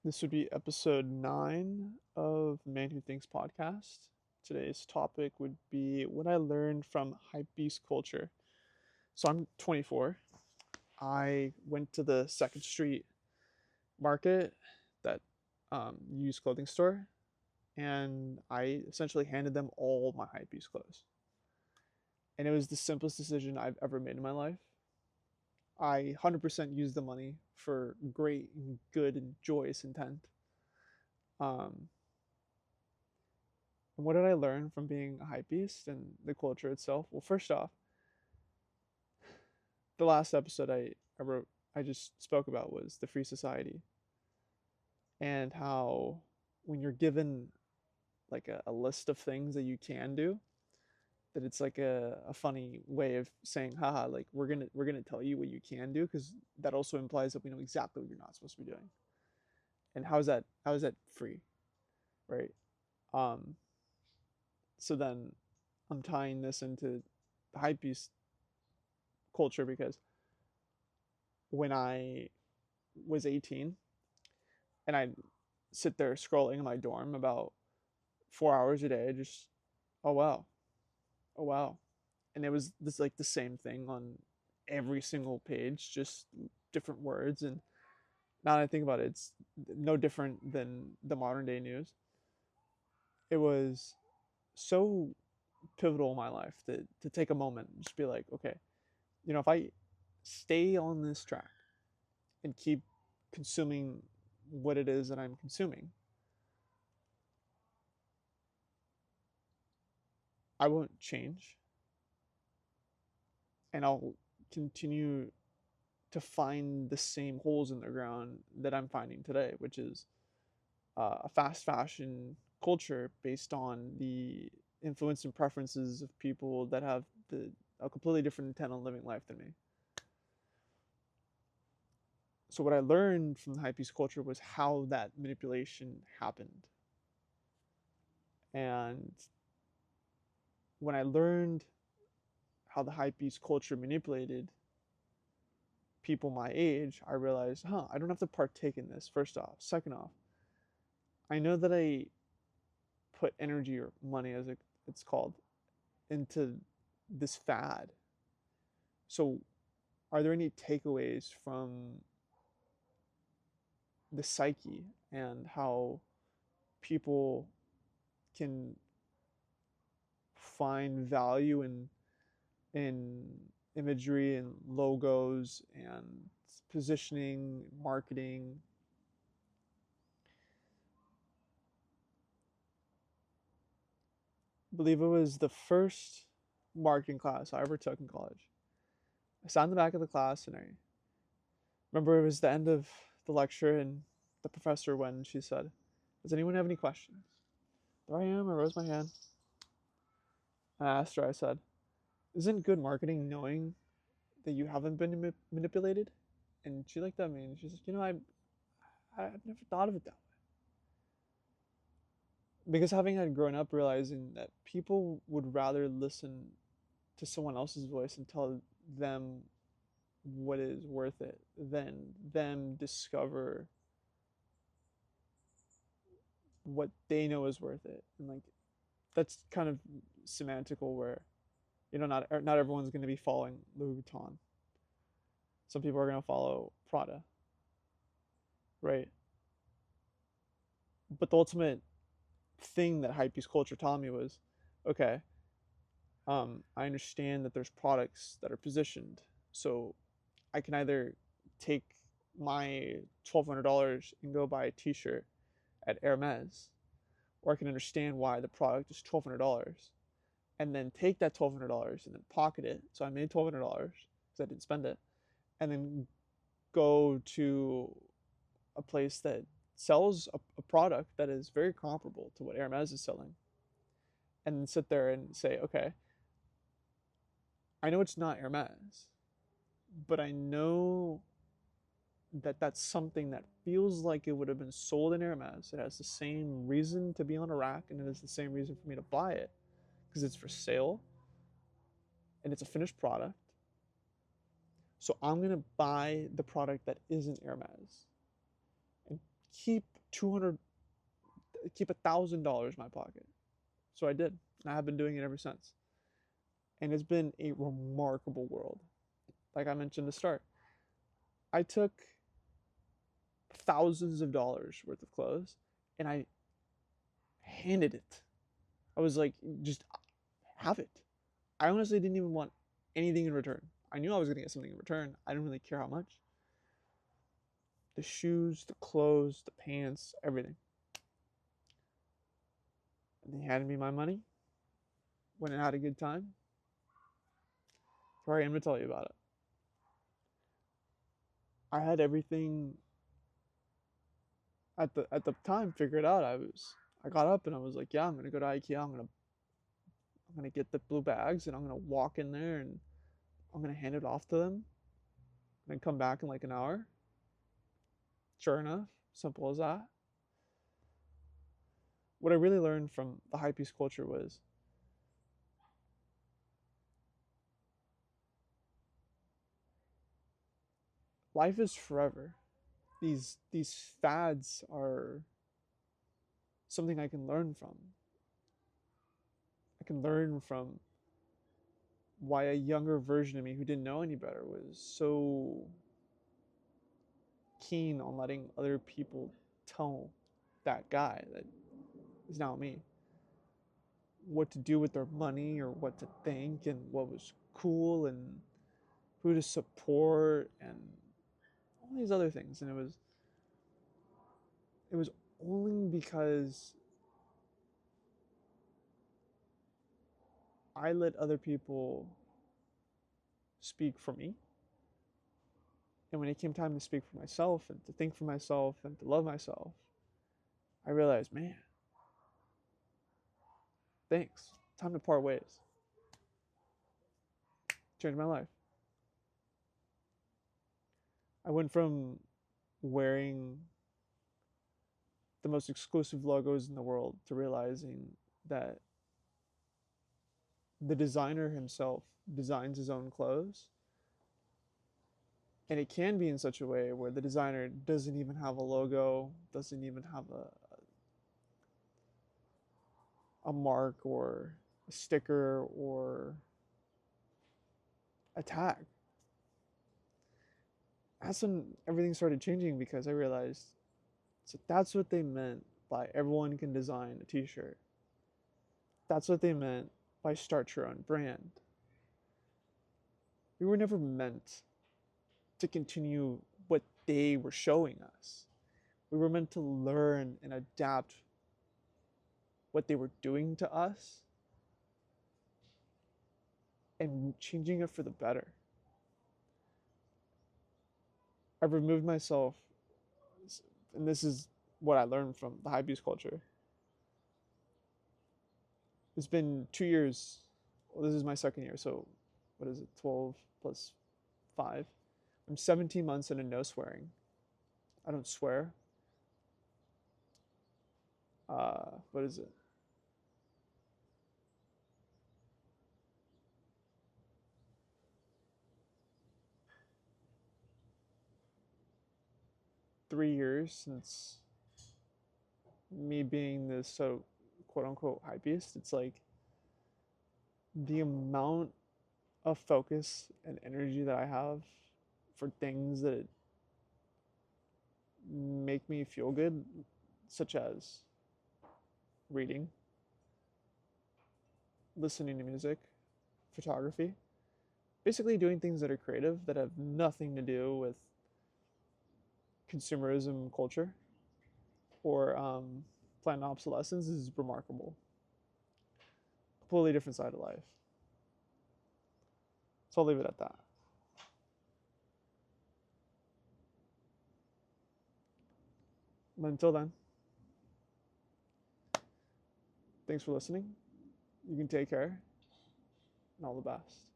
This would be episode 9 of Man Who Thinks podcast. Today's topic would be what I learned from hypebeast culture. So I'm 24. I went to the Second Street market, that used clothing store, and I essentially handed them all my hypebeast clothes. And it was the simplest decision I've ever made in my life. I 100% used the money for great and good and joyous intent. Um, And what did I learn from being a hype beast and the culture itself? Well, first off, the last episode I just spoke about was the free society, and how when you're given like a list of things that you can do, that it's like a funny way of saying, haha, like we're gonna tell you what you can do, because that also implies that we know exactly what you're not supposed to be doing. And how is that free, right? Um, so then I'm tying this into the hype beast culture because when I was 18 and I'd sit there scrolling in my dorm about 4 hours a day, just, oh wow, oh wow. And it was this like the same thing on every single page, just different words. And now that I think about it, it's no different than the modern day news. It was so pivotal in my life to take a moment and just be like, okay, if I stay on this track and keep consuming what it is that I'm consuming, I won't change, and I'll continue to find the same holes in the ground that I'm finding today, which is a fast fashion culture based on the influence and preferences of people that have a completely different intent on living life than me. So what I learned from the hypebeast culture was how that manipulation happened. And when I learned how the hypebeast culture manipulated people my age, I realized, I don't have to partake in this, first off. Second off, I know that I put energy or money, as it's called, into this fad. So, are there any takeaways from the psyche and how people can find value in imagery and logos and positioning, marketing? I believe it was the first marketing class I ever took in college. I sat in the back of the class, and I remember it was the end of the lecture, and the professor, when she said, "Does anyone have any questions?" There I am, I rose my hand. I asked her, I said, "Isn't good marketing knowing that you haven't been manipulated?" And she looked at me and she said, I've never thought of it that way. Because having had grown up realizing that people would rather listen to someone else's voice and tell them what is worth it than them discover what they know is worth it. And like, that's kind of semantical, where not everyone's going to be following Louis Vuitton. Some people are going to follow Prada, right? But the ultimate thing that hypebeast culture taught me was, okay, I understand that there's products that are positioned, so I can either take my $1,200 and go buy a T-shirt at Hermes, or I can understand why the product is $1,200 and then take that $1,200 and then pocket it. So I made $1,200 because I didn't spend it, and then go to a place that sells a product that is very comparable to what Hermes is selling, and then sit there and say, okay, I know it's not Hermes, but I know that that's something that feels like it would have been sold in Hermes. It has the same reason to be on a rack, and it has the same reason for me to buy it, because it's for sale and it's a finished product. So I'm gonna buy the product that isn't Hermes and keep 200, keep $1,000 in my pocket. So I did, and I have been doing it ever since. And it's been a remarkable world. Like I mentioned at the start, I took thousands of dollars worth of clothes and I handed it. I was like, just have it. I honestly didn't even want anything in return. I knew I was going to get something in return. I didn't really care how much. The shoes, the clothes, the pants, everything. And they handed me my money. Went and had a good time. Here I am to tell you about it. I had everything at the time figured out. I got up and I was like, yeah, I'm gonna go to IKEA. I'm gonna get the blue bags and I'm gonna walk in there and I'm gonna hand it off to them and then come back in like an hour. Sure enough, simple as that. What I really learned from the hypebeast culture was life is forever. These fads are something I can learn from. I can learn from why a younger version of me who didn't know any better was so keen on letting other people tell that guy that is now me what to do with their money or what to think and what was cool and who to support and all these other things. And it was only because I let other people speak for me. And when it came time to speak for myself and to think for myself and to love myself, I realized, man, thanks. Time to part ways. Changed my life. I went from wearing the most exclusive logos in the world to realizing that the designer himself designs his own clothes. And it can be in such a way where the designer doesn't even have a logo, doesn't even have a mark or a sticker or a tag. That's when everything started changing because I realized so that's what they meant by everyone can design a t-shirt. That's what they meant by start your own brand. We were never meant to continue what they were showing us. We were meant to learn and adapt what they were doing to us and changing it for the better. I've removed myself, and this is what I learned from the hypebeast culture. It's been 2 years. Well, this is my second year, so what is it? 12 plus 5. I'm 17 months into no swearing. I don't swear. What is it? 3 years since me being this so quote unquote hypebeast. It's like the amount of focus and energy that I have for things that make me feel good, such as reading, listening to music, photography, basically doing things that are creative that have nothing to do with consumerism culture or planned obsolescence is remarkable. Completely different side of life. So I'll leave it at that. But until then, thanks for listening. You can take care and all the best.